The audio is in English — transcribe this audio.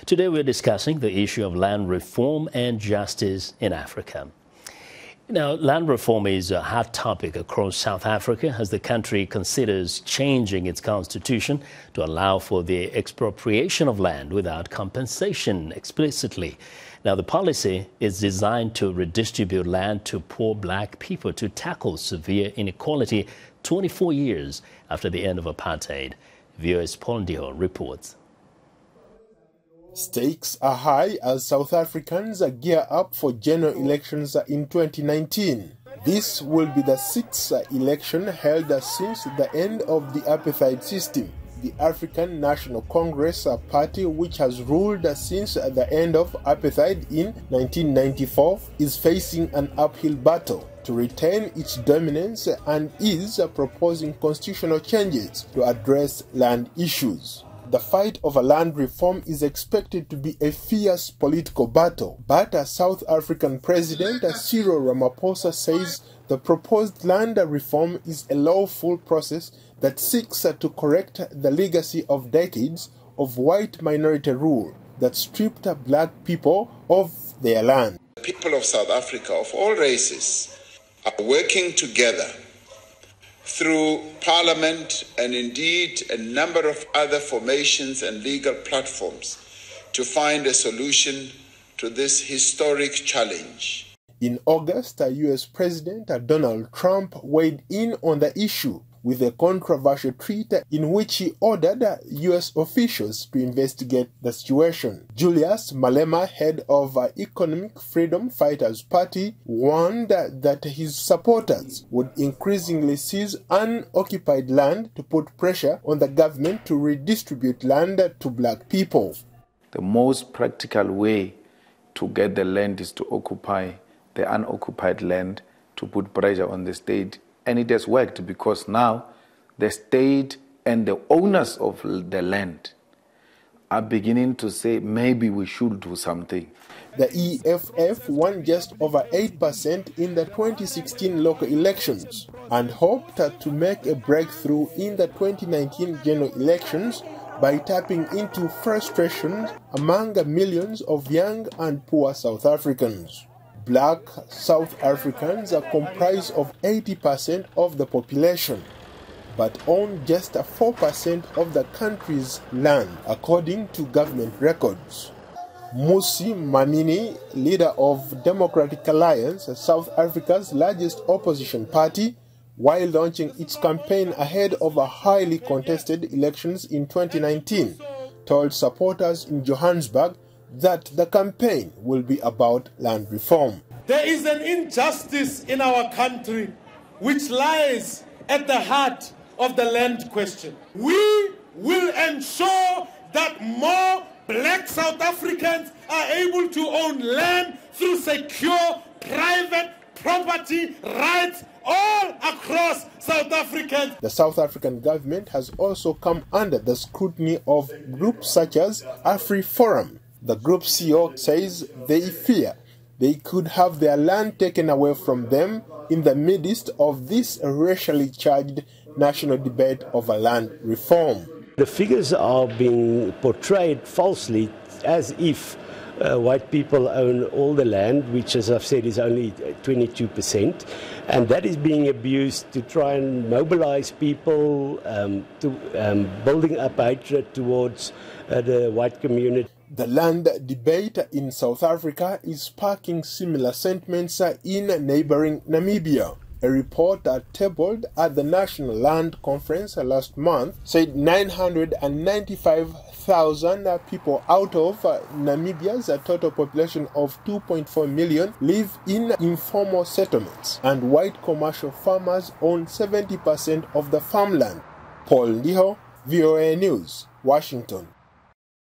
Today we're discussing the issue of land reform and justice in Africa. Now, land reform is a hot topic across South Africa as the country considers changing its constitution to allow for the expropriation of land without compensation explicitly. Now, the policy is designed to redistribute land to poor black people to tackle severe inequality 24 years after the end of apartheid. VOA's Ndiho reports. Stakes are high as South Africans gear up for general elections in 2019. This will be the sixth election held since the end of the apartheid system. The African National Congress party, which has ruled since the end of apartheid in 1994, is facing an uphill battle to retain its dominance and is proposing constitutional changes to address land issues. The fight over land reform is expected to be a fierce political battle, but South African President Cyril Ramaphosa says the proposed land reform is a lawful process that seeks to correct the legacy of decades of white minority rule that stripped black people of their land. People of South Africa of all races are working together through Parliament and indeed a number of other formations and legal platforms to find a solution to this historic challenge. In August, US President Donald Trump weighed in on the issue with a controversial tweet in which he ordered US officials to investigate the situation. Julius Malema, head of Economic Freedom Fighters Party, warned that his supporters would increasingly seize unoccupied land to put pressure on the government to redistribute land to black people. The most practical way to get the land is to occupy the unoccupied land, to put pressure on the state. And it has worked because now the state and the owners of the land are beginning to say maybe we should do something. The EFF won just over 8% in the 2016 local elections and hoped to make a breakthrough in the 2019 general elections by tapping into frustrations among millions of young and poor South Africans. Black South Africans are comprised of 80% of the population, but own just 4% of the country's land, according to government records. Musi Mamini, leader of Democratic Alliance, South Africa's largest opposition party, while launching its campaign ahead of a highly contested elections in 2019, told supporters in Johannesburg that the campaign will be about land reform. There is an injustice in our country which lies at the heart of the land question. We will ensure that more black South Africans are able to own land through secure private property rights all across South Africa. The South African government has also come under the scrutiny of groups such as AfriForum. The group's CEO says they fear they could have their land taken away from them in the midst of this racially charged national debate over land reform. The figures are being portrayed falsely as if white people own all the land, which, as I've said, is only 22%, and that is being abused to try and mobilize people to building up hatred towards the white community. The land debate in South Africa is sparking similar sentiments in neighboring Namibia. A report tabled at the National Land Conference last month said 995,000 people out of Namibia's total population of 2.4 million live in informal settlements, and white commercial farmers own 70% of the farmland. Ndiho, VOA News, Washington.